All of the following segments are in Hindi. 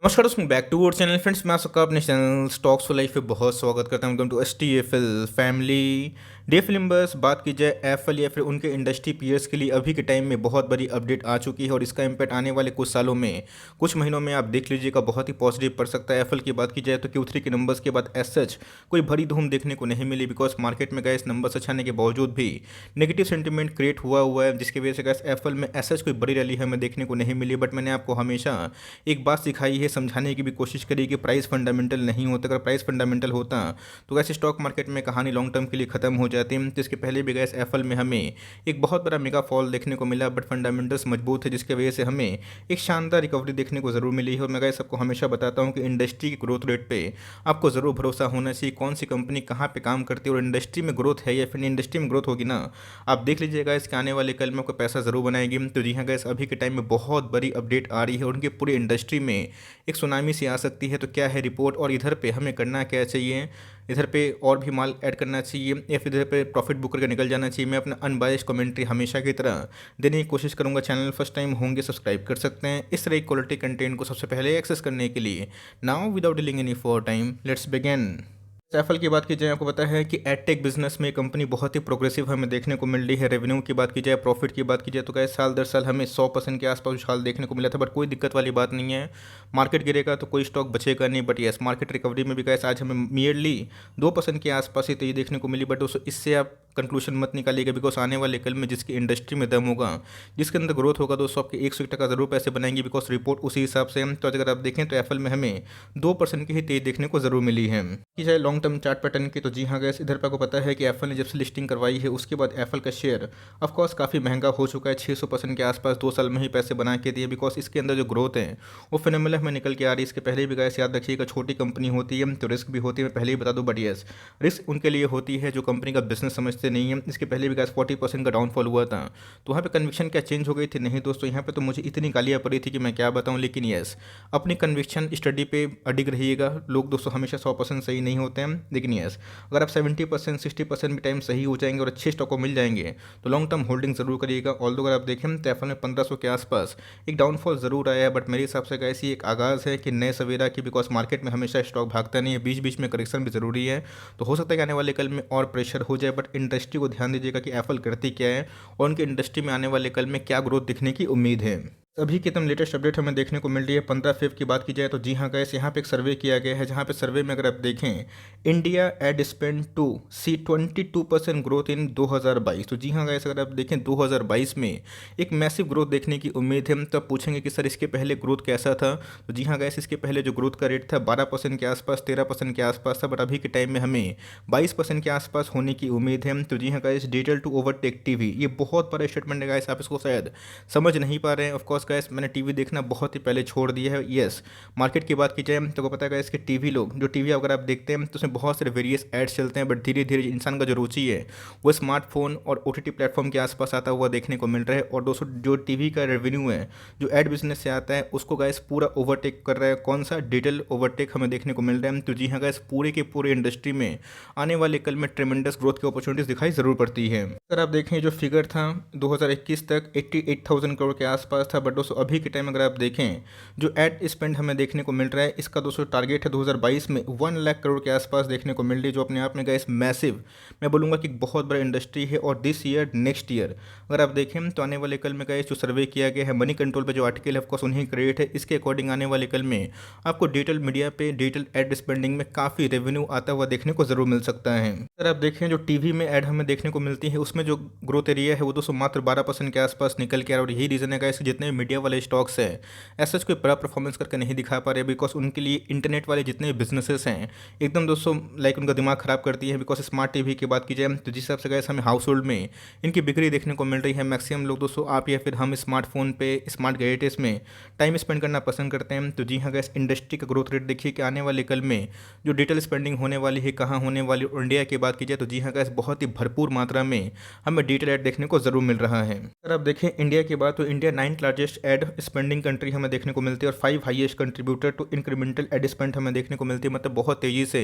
नमस्कार दोस्तों, back to our channel friends. मैं आपका अपने चैनल स्टॉक्स फॉर लाइफ पे बहुत स्वागत करता हूं। Welcome to STFL family day filmers. बात की जाए एफएल या फिर उनके इंडस्ट्री पीयर्स के लिए अभी के टाइम में बहुत बड़ी अपडेट आ चुकी है और इसका इम्पैक्ट आने वाले कुछ सालों में, कुछ महीनों में आप देख लीजिएगा बहुत ही पॉजिटिव पड़ सकता है। एफएल की बात की जाए तो Q3 के नंबर्स के बाद एज सच कोई बड़ी धूम देखने को नहीं मिली, बिकॉज मार्केट में गैस नंबर्स अच्छे आने के बावजूद भी नेगेटिव सेंटीमेंट क्रिएट हुआ है, जिसकी वजह से गैस एफएल में एज सच कोई बड़ी रैली हमें देखने को नहीं मिली। बट मैंने आपको हमेशा एक बात सिखाई है, समझाने की भी कोशिश करी कि प्राइस फंडामेंटल नहीं होता। अगर प्राइस फंडामेंटल होता तो वैसे स्टॉक मार्केट में कहानी लॉन्ग टर्म के लिए खत्म हो जाती। तो इसके पहले भी गैस एफएल में हमें एक बहुत बड़ा मेगा फॉल देखने को मिला, बट फंडामेंटल्स मजबूत है, जिसकी वजह से हमें एक शानदार रिकवरी देखने को जरूर मिली है। और मैं गैस सबको हमेशा बताता हूँ कि इंडस्ट्री की ग्रोथ रेट पे आपको जरूर भरोसा होना चाहिए, कौन सी कंपनी कहाँ पे काम करती है और इंडस्ट्री में ग्रोथ है या फिर इंडस्ट्री में ग्रोथ होगी ना, आप देख लीजिएगा इसके आने वाले कल में आपको पैसा जरूर बनाएगी। तो जी हाँ गैस, अभी के टाइम में बहुत बड़ी अपडेट आ रही है और उनकी पूरी इंडस्ट्री में एक सुनामी सी आ सकती है। तो क्या है रिपोर्ट और इधर पे हमें करना क्या चाहिए, इधर पे और भी माल ऐड करना चाहिए या फिर इधर पे प्रॉफिट बुक करके निकल जाना चाहिए, मैं अपना अनबायस्ड कमेंट्री हमेशा की तरह देने की कोशिश करूंगा। चैनल फर्स्ट टाइम होंगे सब्सक्राइब कर सकते हैं इस तरह की क्वालिटी कंटेंट को सबसे पहले एक्सेस करने के लिए। Now without dealing any for time, let's begin. FL की बात की जाए, आपको पता है कि एडटेक बिजनेस में कंपनी बहुत ही प्रोग्रेसिव हमें देखने को मिल रही है। रेवेन्यू की बात की जाए, प्रॉफिट की बात की जाए तो क्या साल दर साल हमें 100% के आसपास उछाल देखने को मिला था। बट कोई दिक्कत वाली बात नहीं है, मार्केट गिरेगा तो कोई स्टॉक बचेगा नहीं। बट यस, मार्केट रिकवरी में भी कैसे आज हमें मियरली 2% के आसपास ही तो ये देखने को मिली। बट दोस्तों इससे आप कंक्लूजन मत निकालिएगा, बिकॉज आने वाले कल में जिसकी इंडस्ट्री में दम होगा, जिसके अंदर ग्रोथ होगा, दोस्तों आपके 101 जरूर पैसे बनाएंगे, बिकॉज रिपोर्ट उसी हिसाब से है। तो अगर आप देखें तो एफएल में हमें 2% की ही तेज देखने को जरूर मिली है। की जाए लॉन्ग टर्म चार्ट पैटर्न की, तो जी हाँ गैस, इधर पर आपको पता है कि एफएल ने जब से लिस्टिंग करवाई है उसके बाद एफएल का शेयर ऑफकोर्स काफ़ी महंगा हो चुका है। 600% के आसपास 2 साल में ही पैसे बना के दिए, बिकॉज इसके अंदर जो ग्रोथ है वो फिनोमिनल में निकल के आ रही है। इसके पहले भी गैस याद रखिएगा, छोटी कंपनी होती है तो रिस्क भी होती है, मैं पहले ही बता दूं। बट यस, रिस्क उनके लिए होती है जो कंपनी का बिजनेस समझते नहीं है। इसके पहले भी गैस 40% का डाउनफॉल हुआ था, तो वहाँ पे कन्विक्शन क्या चेंज हो गई थी? नहीं दोस्तों, यहाँ पे तो मुझे इतनी गालियाँ पड़ी थी कि मैं क्या बताऊँ। लेकिन यस, अपनी कन्विक्शन स्टडी पे अडिग रहिएगा। लोग दोस्तों हमेशा 100% सही नहीं होते हैं, लेकिन यस, अगर आप 70% 60% भी टाइम सही हो जाएंगे और अच्छे स्टॉक को मिल जाएंगे तो लॉन्ग टर्म होल्डिंग जरूर करिएगा। ऑल्दो अगर आप देखें तो एफएल में 1500 के आसपास एक डाउनफॉल जरूर आया है, बट मेरे हिसाब से ऐसी एक आगाज़ है कि नए सवेरा की, बिकॉज मार्केट में हमेशा स्टॉक भागता नहीं है, बीच बीच में करेक्शन भी जरूरी है। तो हो सकता है कि आने वाले कल में और प्रेशर हो जाए। बट इंडस्ट्री को ध्यान दीजिएगा कि एफएल करती क्या है और उनकी इंडस्ट्री में आने वाले कल में क्या ग्रोथ दिखने की उम्मीद है। अभी की एकदम लेटेस्ट अपडेट हमें देखने को मिल रही है 15 फेब की बात की जाए तो जी हाँ गैस, यहाँ पे एक सर्वे किया गया है, जहाँ पे सर्वे में अगर आप देखें, India ad spend to see 22% growth in 2022। तो जी हाँ गैस, अगर आप देखें 2022 में एक मैसिव ग्रोथ देखने की उम्मीद है। तो आप पूछेंगे कि सर इसके पहले ग्रोथ कैसा था? तो जी हाँ गैस, इसके पहले जो ग्रोथ का रेट था 12% के आसपास, 13% के आसपास था। बट अभी के टाइम में हमें 22% के आसपास होने की उम्मीद है। तो जी हाँ guys, digital to overtake TV, ये बहुत बड़ा स्टेटमेंट है गैस, आप इसको शायद समझ नहीं पा रहे हैं। ऑफकोर्स गैस, मैंने टीवी देखना बहुत ही पहले छोड़ दिया है। यस, मार्केट की बात की जाए तो पता है इसके टीवी लोग जो टीवी अगर आप देखते हैं तो उसमें बहुत सारे वेरियस एड्स चलते हैं। बट धीरे धीरे इंसान का जो रुचि है वो स्मार्टफोन और ओटीटी प्लेटफॉर्म के आसपास आता हुआ देखने को मिल रहा है। और दोस्तों जो टीवी का रेवेन्यू है जो एड बिजनेस से आता है उसको गैस पूरा ओवरटेक कर रहा है। कौन सा? डिजिटल ओवरटेक हमें देखने को मिल रहा है। तो जी हाँ गैस, पूरे के पूरे इंडस्ट्री में आने वाले कल में ट्रेमेंडस ग्रोथ की अपॉर्चुनिटीज दिखाई जरूर पड़ती है। अगर आप देखें जो फिगर था 2021 तक 88,000 करोड़ के आसपास था। बट दोस्तों अभी के टाइम अगर आप देखें जो एड स्पेंड हमें देखने को मिल रहा है, इसका दोस्तों टारगेट है 2022 में 1 लाख करोड़ के आसपास देखने को मिल रही है, जो अपने आप में गैस मैसिव, मैं बोलूँगा कि बहुत बड़ा इंडस्ट्री है। और दिस ईयर नेक्स्ट ईयर अगर आप देखें तो आने वाले कल में गैस जो सर्वे किया गया है मनी कंट्रोल पे, जो आर्टिकल है ऑफकोर्स उन्हीं क्रिएट है, इसके अकॉर्डिंग आने वाले कल में आपको डिजिटल मीडिया पे डिजिटल एड स्पेंडिंग में काफ़ी रेवेन्यू आता हुआ देखने को जरूर मिल सकता है। अगर आप देखें जो टीवी में एड हमें देखने को मिलती है उसमें जो ग्रोथ एरिया है वो दोस्तों मात्र 12% के आसपास निकल के आ रहा है। और यही रीज़न है गैस, जितने मीडिया वाले स्टॉक्स हैं ऐसा कोई बड़ा परफॉर्मेंस करके नहीं दिखा पा रहे, बिकॉज उनके लिए इंटरनेट वाले जितने बिजनेसेस हैं एकदम दोस्तों लाइक उनका दिमाग खराब करती है। बिकॉज स्मार्ट टीवी की बात की जाए तो जिस हिसाब से गैस हमें हाउस होल्ड में इनकी बिक्री देखने को मिल रही है, मैक्सिमम लोग दोस्तों आप या फिर हम स्मार्टफोन पे स्मार्ट गैजेट्स में टाइम स्पेंड करना पसंद करते हैं। तो जी हाँ गैस, इंडस्ट्री का ग्रोथ रेट देखिए कि आने वाले कल में जो डिजिटल स्पेंडिंग होने वाली है कहाँ होने वाली। इंडिया की बात की जाए तो जी हाँ गैस, बहुत ही भरपूर मात्रा में हमें डिजिटल एड देखने को जरूर मिल रहा है। अगर आप देखें इंडिया की बात तो India 9th largest highest ad spending country हमें देखने को मिलती है और 5 highest contributor to incremental ad spend हमें देखने को मिलती है। मतलब बहुत तेज़ी से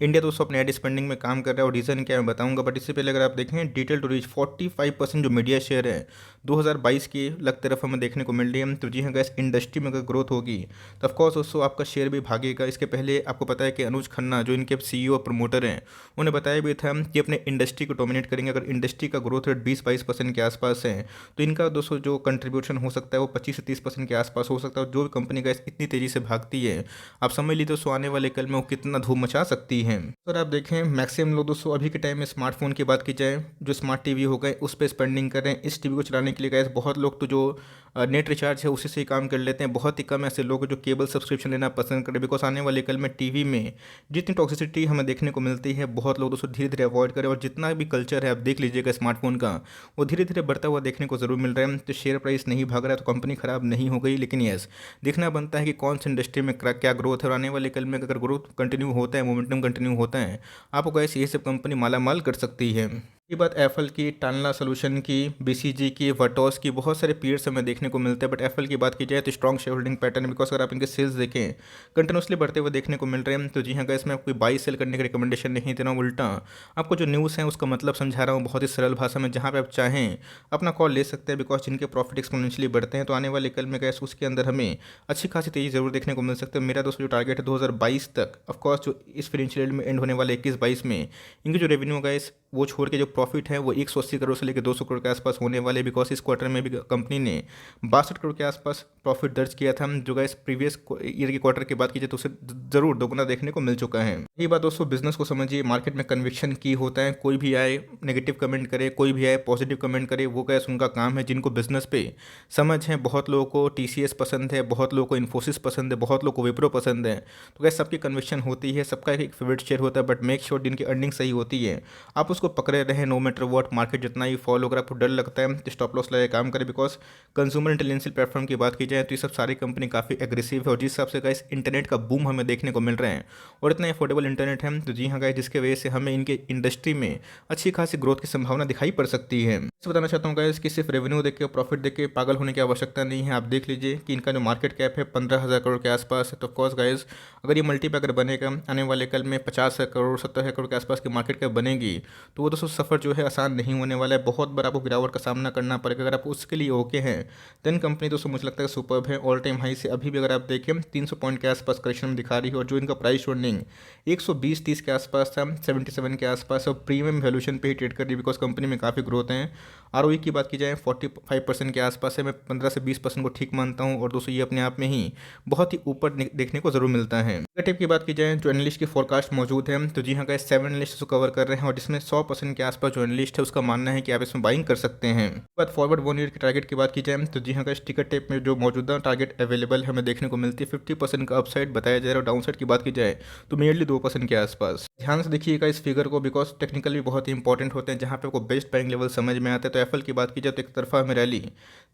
इंडिया दोस्तों अपने एड स्पेंडिंग में काम कर रहा है और रीज़न क्या है मैं बताऊंगा। बट इससे पहले अगर आप देखें डिटेल टू रीच 45% जो मीडिया शेयर है 2022 की लग तरफ हमें देखने को मिल रही है। तो जी हाँ गैस, इंडस्ट्री में अगर ग्रोथ होगी तो ऑफकोर्स दोस्तों आपका शेयर भी भागेगा। इसके पहले आपको पता है कि अनुज खन्ना जो इनके CEO और प्रमोटर हैं उन्हें बताया भी था कि अपने इंडस्ट्री को डोमिनेट करेंगे। अगर इंडस्ट्री का ग्रोथ रेट 20-22% के आसपास है तो इनका दोस्तों जो कंट्रीब्यूशन हो सकता है वो 25 से 30% के आसपास हो सकता है। और जो भी कंपनी का इतनी तेज़ी से भागती है आप समझ लीजिए दोस्तों आने वाले कल में वो कितना धूम मचा सकती है। अगर आप देखें मैक्सिमम लोग दोस्तों अभी के टाइम में स्मार्टफोन की बात की जाए जो स्मार्ट टीवी हो गए उस पर स्पेंडिंग कर रहे हैं। इस टीवी को चलाने के लिए गए बहुत लोग तो जो नेट रिचार्ज है उसी से ही काम कर लेते हैं। बहुत ही कम ऐसे लोग जो केबल सब्सक्रिप्शन लेना पसंद करें। बिकॉज आने वाले कल में टीवी में जितनी टॉक्सिसिटी हमें देखने को मिलती है बहुत लोग दोस्तों धीरे धीरे अवॉइड करें। और जितना भी कल्चर है आप देख लीजिएगा स्मार्टफोन का वो धीरे धीरे बढ़ता हुआ देखने को जरूर मिल रहा है। तो शेयर प्राइस नहीं भाग रहा है तो कंपनी खराब नहीं हो गई, लेकिन यस देखना बनता है कि कौन सी इंडस्ट्री में क्या ग्रोथ है। और आने वाले कल में अगर ग्रोथ कंटिन्यू होता है, मोमेंटम कंटिन्यू होता है, आपको गैस ये सब कंपनी माला माल कर सकती है। ये बात एफएल की, टानला सोल्यूशन की, बीसीजी की, वर्टॉस की, बहुत सारे पीयर्स हमें देखने को मिलते हैं। बट एफएल की बात की जाए तो स्ट्रॉन्ग शेयर होल्डिंग पैटर्न है। बिकॉज अगर आप इनके सेल्स देखें कंटिन्यूसली बढ़ते हुए देखने को मिल रहे हैं। तो जी हाँ गैस, मैं आपको बाई सेल करने की रिकमेंडेशन नहीं दे रहा हूँ, उल्टा आपको जो न्यूज़ है उसका मतलब समझा रहा हूँ बहुत ही सरल भाषा में, जहाँ पे आप चाहें अपना कॉल ले सकते हैं। बिकॉज जिनके प्रॉफिट एक्सपोनेंशियली बढ़ते हैं तो आने वाले कल में गैस उसके अंदर हमें अच्छी खासी तेज़ी जरूर देखने को मिल सकती है। मेरा दोस्तों जो टारगेट है 2022 तक, ऑफकोर्स जो इस फाइनेंशियल में एंड होने वाले 21-22 में इनकी जो रेवेन्यू गैस वो छोड़ के जो प्रॉफिट है वो 180 करोड़ से लेकर 200 करोड़ के आसपास होने वाले। बिकॉज इस क्वार्टर में भी कंपनी ने 62 करोड़ के आसपास प्रॉफिट दर्ज किया था, जो गैस प्रीवियस ईयर के क्वार्टर की बात कीजिए तो उसे जरूर दोगुना देखने को मिल चुका है। ये बात दोस्तों बिजनेस को समझिए, मार्केट में कन्विक्शन की होता है। कोई भी आए नेगेटिव कमेंट करे, कोई भी आए पॉजिटिव कमेंट करे, वो गैस उनका काम है। जिनको बिजनेस पे समझ है, बहुत लोगों को TCS पसंद है, बहुत लोगों को इन्फोसिस पसंद है, बहुत लोगों को विप्रो पसंद है। तो गैस सबकी कन्विक्शन होती है, सबका एक फेवरेट शेयर होता है। बट मेक श्योर जिनकी अर्निंग सही होती है आप उसको पकड़े रहे नो मैटर व्हाट, मार्केट जितना ही फॉल अगर आपको डर लगता है तो स्टॉप लॉस लगा काम करें। बिकॉज कंज्यूमर इंटेलिजेंशियल प्लेटफॉर्म की बात की जाए तो ये सब सारी कंपनी काफ़ी एग्रेसिव है। और जिस हिसाब से गाइस इंटरनेट का बूम हमें देखने को मिल रहा है और इतना अफोर्डेबल इंटरनेट है तो जी हाँ गाइस, जिसके वजह से हमें इनके इंडस्ट्री में अच्छी खासी ग्रोथ की संभावना दिखाई पड़ सकती है। इसे बताना चाहता हूँ गाइस कि सिर्फ रेवेन्यू देख के प्रॉफिट देख के पागल होने की आवश्यकता नहीं है। आप देख लीजिए कि इनका जो मार्केट कैप है 15,000 करोड़ के आसपास है। तो ऑफकोर्स गाइस अगर ये मल्टीपल अगर बनेगा आने वाले कल में 50 करोड़ 70 करोड़ के आसपास की मार्केट कैप बनेगी तो वो दोस्तों सफ़र जो है आसान नहीं होने वाला है। बहुत बार आपको गिरावट का सामना करना पड़ेगा। अगर आप उसके लिए ओके हैं देन कंपनी दोस्तों मुझे लगता है सुपर्ब है। ऑल टाइम हाई से अभी भी अगर आप देखें 300 पॉइंट के आसपास करेक्शन में दिखा रही है। और जो इनका प्राइस होल्डिंग 120-30 के आसपास था, 77 के आसपास, और प्रीमियम वैल्यूएशन पे ही ट्रेड कर रही है। बिकॉज कंपनी में काफ़ी ग्रोथ है। ROE की बात की जाए 45% के आसपास है। मैं 15 से 20% को ठीक मानता हूँ। और दोस्तों ये अपने आप में ही बहुत ही ऊपर देखने को जरूर मिलता है। नेगेटिव की बात की जाए जो एनालिस्ट की फोरकास्ट मौजूद है तो जी हाँ गाइस 7 एनालिस्ट इसको कवर कर रहे हैं और जिसमें 100% के आसपास जो एनालिस्ट है उसका मानना है कि आप इसमें बाइंग कर सकते हैं। बात फॉरवर्ड 1 ईयर की टारगेट की बात की जाए तो जी हाँ गाइस टिकट टेप में जो मौजूदा टारगेट अवेलेबल है हमें देखने को मिलती है 50% का अपसाइड बताया जा रहा है और डाउनसाइड की बात की जाए तो नियरली 2% के आसपास। ध्यान से देखिएगा इस फिगर को बिकॉज टेक्निकल भी बहुत ही इंपॉर्टेंट होते हैं जहाँ पे आपको बेस्ट बाइंग लेवल समझ में आता है। तो एफएल की बात की जाए तो एक तरफा हमें रैली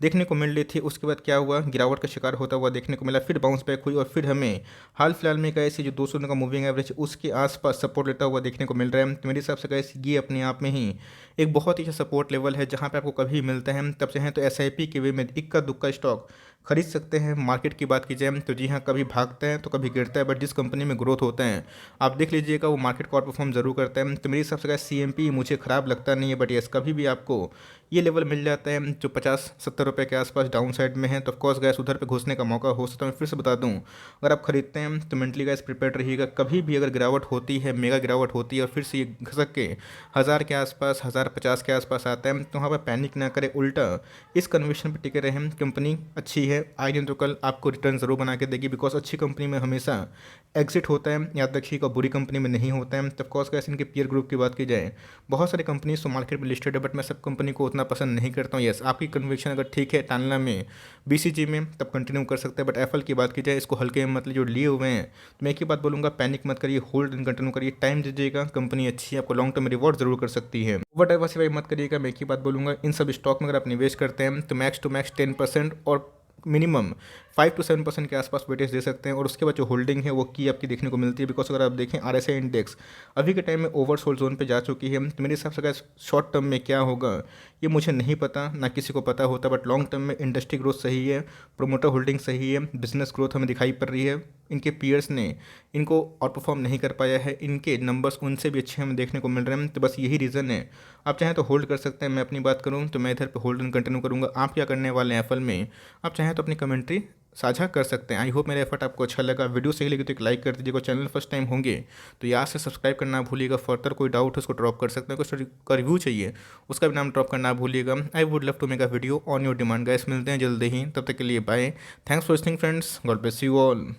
देखने को मिल रही थी, उसके बाद क्या हुआ, गिरावट का शिकार होता हुआ देखने को मिला, फिर बाउंस बैक हुई और फिर हमें हाल फिलहाल में कैसे जो 200 का मूविंग एवरेज उसके आसपास सपोर्ट लेता हुआ देखने को मिल रहा है। तो मेरे हिसाब से कैसे ये अपने आप में ही एक बहुत ही अच्छा सपोर्ट लेवल है जहाँ पे आपको कभी मिलता है तब से हैं तो SIP के वे में इक्का दुक्का स्टॉक खरीद सकते हैं। मार्केट की बात की जाए तो जी हाँ कभी भागता है तो कभी गिरता है, बट जिस कंपनी में ग्रोथ होता है आप देख लीजिएगा वो मार्केट को आउट परफॉर्म जरूर करता है। तो मेरे हिसाब से CMP मुझे ख़राब लगता नहीं है, बट यस कभी भी आपको ये लेवल मिल जाता है जो 50-70 रुपये के आसपास डाउन साइड में है तो ऑफकोर्स गैस उधर पे घुसने का मौका हो सकता है। मैं फिर से बता दूं अगर आप खरीदते हैं तो मेंटली गैस प्रिपेयर्ड रहिएगा। कभी भी अगर गिरावट होती है, मेगा गिरावट होती है और फिर से ये घसक के 1000 के आसपास 1050 के आसपास आता है तो वहाँ पर पैनिक ना करें, उल्टा इस कन्विक्शन पर टिके रहें। कंपनी अच्छी है, आज नहीं तो कल आपको रिटर्न ज़रूर बना के देगी। बिकॉज अच्छी कंपनी में हमेशा एग्जिट होता है, याद रखिएगा, बुरी कंपनी में नहीं होता है। तो ऑफकोर्स गैस इनके पीयर ग्रुप की बात की जाए बहुत सारी कंपनी तो मार्केट में लिस्टेड है, बट मैं सब कंपनी को उतना पसंद नहीं करता हूँ। यस आपकी कन्विक्शन अगर ठीक है टानला में, BCG में, तब कंटिन्यू कर सकते हैं। बट एफएल की बात की जाए इसको हल्के में मतलब जो लिए हुए हैं तो मैं एक ही बात बोलूँगा, पैनिक मत करिए, होल्ड कंटिन्यू करिए, टाइम दीजिएगा, कंपनी अच्छी है, आपको लॉन्ग टर्म रिवॉर्ड जरूर कर सकती है। ओवर डाइवर्सिफाई मत करिएगा, मैं एक ही बात बोलूँगा, इन सब स्टॉक में अगर आप निवेश करते हैं तो मैक्स टू मैक्स 10% और मिनिमम 5 to 7% के आसपास वेटेज दे सकते हैं। और उसके बाद जो होल्डिंग है वो की आपकी देखने को मिलती है, बिकॉज अगर आप देखें RSI इंडेक्स अभी के टाइम में ओवरसोल्ड जोन पे जा चुकी है। तो मेरे हिसाब से अगर शॉर्ट टर्म में क्या होगा ये मुझे नहीं पता, ना किसी को पता होता, बट लॉन्ग टर्म में इंडस्ट्री ग्रोथ सही है, प्रोमोटर होल्डिंग सही है, बिजनेस ग्रोथ हमें दिखाई पड़ रही है। इनके पीयर्स ने इनको आउट परफॉर्म नहीं कर पाया है, इनके नंबर्स उनसे भी अच्छे हमें देखने को मिल रहे हैं। तो बस यही रीज़न है, आप चाहें तो होल्ड कर सकते हैं। मैं अपनी बात करूं तो मैं इधर पे होल्ड एंड कंटिन्यू करूंगा। आप क्या करने वाले हैं एप्पल में, आप चाहें तो अपनी कमेंट्री साझा कर सकते हैं। आई होप मेरा एफर्ट आपको अच्छा लगा। वीडियो सही लगी तो एक लाइक कर दीजिएगा। चैनल फर्स्ट टाइम होंगे तो यहाँ से सब्सक्राइब करना ना भूलिएगा। फर्दर कोई डाउट है उसको ड्रॉप कर सकते हैं, कुछ का रिव्यू चाहिए उसका भी नाम ड्रॉप करना ना भूलिएगा। I would love to make a video on your demand. Guys मिलते हैं जल्दी ही, तब तक के लिए bye. Thanks for listening friends, God bless you all.